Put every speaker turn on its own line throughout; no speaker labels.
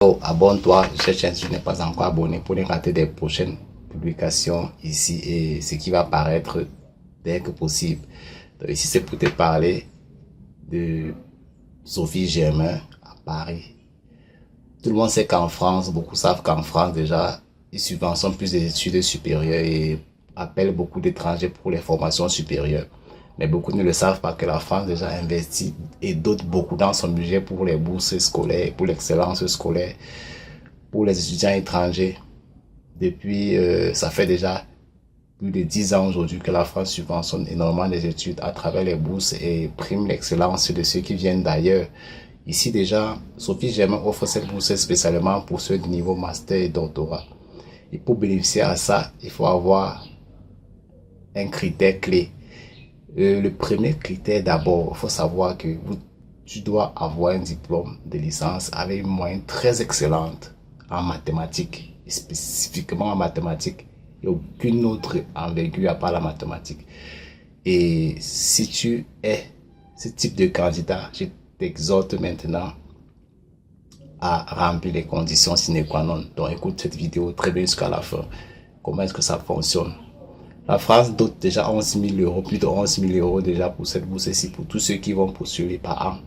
Oh, abonne-toi, cette chaîne si tu n'es pas encore abonné pour ne rater des prochaines publications ici et ce qui va apparaître dès que possible. Donc ici c'est pour te parler de Sophie Germain à Paris. Tout le monde sait qu'en France, beaucoup savent qu'en France déjà, ils subventionnent plus des études supérieures et appellent beaucoup d'étrangers pour les formations supérieures. Mais beaucoup ne le savent pas que la France déjà investit et dote beaucoup dans son budget pour les bourses scolaires, pour l'excellence scolaire, pour les étudiants étrangers. Depuis, ça fait déjà plus de 10 ans aujourd'hui que la France subventionne énormément les études à travers les bourses et prime l'excellence de ceux qui viennent d'ailleurs. Ici déjà, Sophie Germain offre cette bourse spécialement pour ceux de niveau master et doctorat. Et pour bénéficier à ça, il faut avoir un critère clé. Le premier critère d'abord, il faut savoir que tu dois avoir un diplôme de licence avec une moyenne très excellente en mathématiques, et spécifiquement en mathématiques, et aucune autre envergure à part la mathématique. Et si tu es ce type de candidat, je t'exhorte maintenant à remplir les conditions sine qua non. Donc écoute cette vidéo très bien jusqu'à la fin. Comment est-ce que ça fonctionne? La France dote déjà 11 000 euros, plus de 11 000 euros déjà pour cette bourse-ci, pour tous ceux qui vont postuler par an.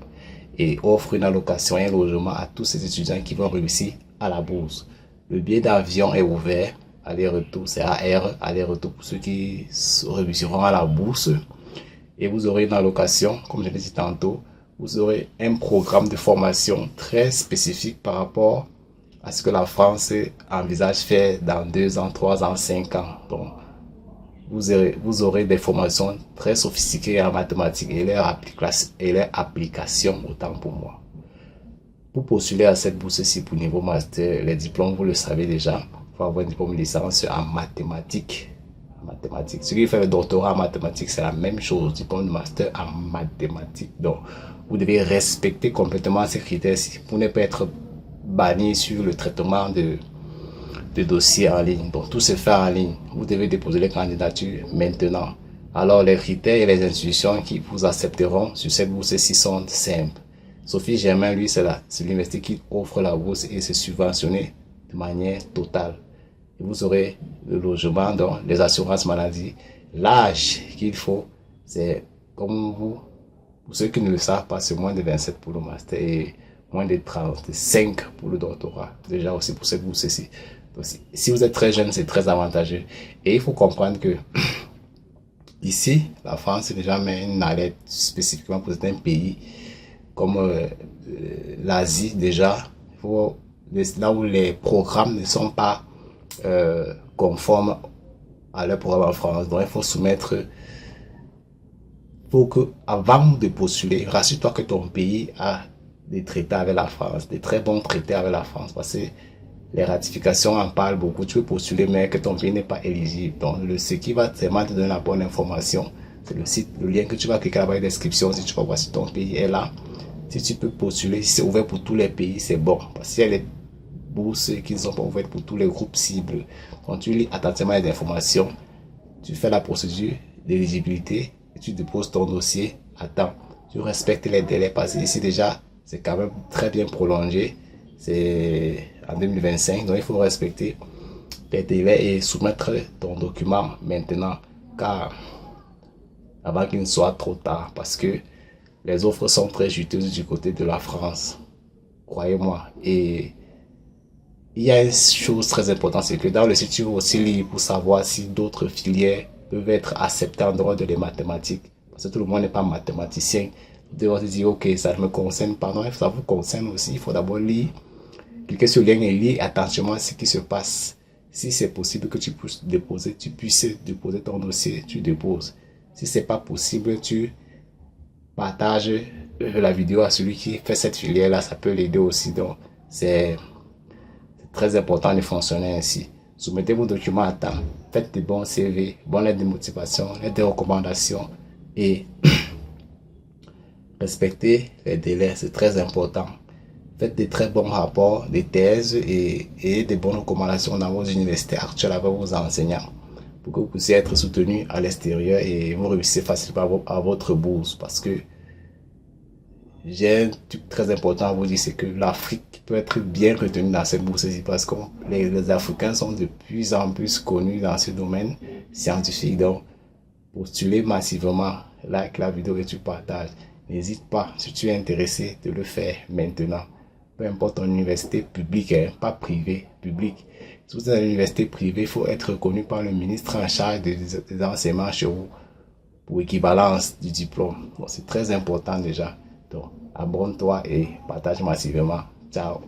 Et offre une allocation et un logement à tous ces étudiants qui vont réussir à la bourse. Le billet d'avion est ouvert, aller-retour, c'est AR, aller-retour pour ceux qui réussiront à la bourse. Et vous aurez une allocation, comme je l'ai dit tantôt, vous aurez un programme de formation très spécifique par rapport à ce que la France envisage faire dans 2 ans, 3 ans, 5 ans. Donc, vous aurez des formations très sophistiquées en mathématiques et leur application, autant pour moi. Pour postuler à cette bourse-ci pour niveau master, les diplômes, vous le savez déjà, il faut avoir un diplôme de licence en mathématiques. Celui qui fait le doctorat en mathématiques, c'est la même chose, diplôme de master en mathématiques. Donc, vous devez respecter complètement ces critères-ci pour ne pas être banni sur le traitement de dossiers en ligne. Donc, tout se fait en ligne. Vous devez déposer les candidatures maintenant. Alors, les critères et les institutions qui vous accepteront sur cette bourse-ci sont simples. Sophie Germain, lui, c'est l'université qui offre la bourse et c'est subventionné de manière totale. Et vous aurez le logement, donc les assurances maladie. L'âge qu'il faut, c'est comme vous, pour ceux qui ne le savent pas, c'est moins de 27 pour le master et moins de 35 pour le doctorat. Déjà aussi pour cette bourse-ci. Si vous êtes très jeune, c'est très avantageux. Et il faut comprendre que ici, la France, déjà met une alerte spécifiquement pour certains pays comme l'Asie déjà. Là où les programmes ne sont pas conformes à leur programme en France. Donc il faut soumettre, faut que avant de postuler, rassure-toi que ton pays a des traités avec la France, des très bons traités avec la France, parce que les ratifications en parlent beaucoup. Tu peux postuler mais que ton pays n'est pas éligible. Donc ce qui va vraiment te donner la bonne information, c'est le site, le lien que tu vas cliquer dans la description. Si tu vas voir si ton pays est là, si tu peux postuler, si c'est ouvert pour tous les pays, c'est bon. Parce qu'il y a les bourses qui ne sont pas ouvertes pour tous les groupes cibles. Quand tu lis attentivement les informations, tu fais la procédure d'éligibilité et tu déposes ton dossier à temps. Tu respectes les délais parce que ici déjà, c'est quand même très bien prolongé. C'est en 2025, donc il faut respecter les délais et soumettre ton document maintenant, car avant qu'il ne soit trop tard, parce que les offres sont très juteuses du côté de la France, croyez-moi. Et il y a une chose très importante, c'est que dans le site, tu vas aussi lire pour savoir si d'autres filières peuvent être acceptées en dehors de les mathématiques. Parce que tout le monde n'est pas mathématicien. Vous devez se dire, ok, ça ne me concerne pas. Non, ça vous concerne aussi. Il faut d'abord lire, cliquer sur le lien et lire attentivement ce qui se passe. Si c'est possible que tu puisses déposer ton dossier, tu déposes. Si c'est pas possible, tu partages la vidéo à celui qui fait cette filière-là. Ça peut l'aider aussi. Donc, c'est très important de fonctionner ainsi. Soumettez vos documents à temps. Faites des bons CV, bonnes lettres de motivation, lettres de recommandation et respectez les délais. C'est très important. Faites des très bons rapports, des thèses et des bonnes recommandations dans vos universités actuelles avec vos enseignants pour que vous puissiez être soutenu à l'extérieur et vous réussissez facilement à votre bourse. Parce que j'ai un truc très important à vous dire, c'est que l'Afrique peux être bien retenu dans cette bourse-ci parce que les Africains sont de plus en plus connus dans ce domaine scientifique. Donc, postuler massivement, like la vidéo et tu partages. N'hésite pas, si tu es intéressé, de le faire maintenant. Peu importe ton université publique, hein, pas privée, publique. Si vous êtes à l'université privée, il faut être reconnu par le ministre en charge des enseignements chez vous pour équivalence du diplôme. Donc, c'est très important déjà. Donc, abonne-toi et partage massivement. Ciao.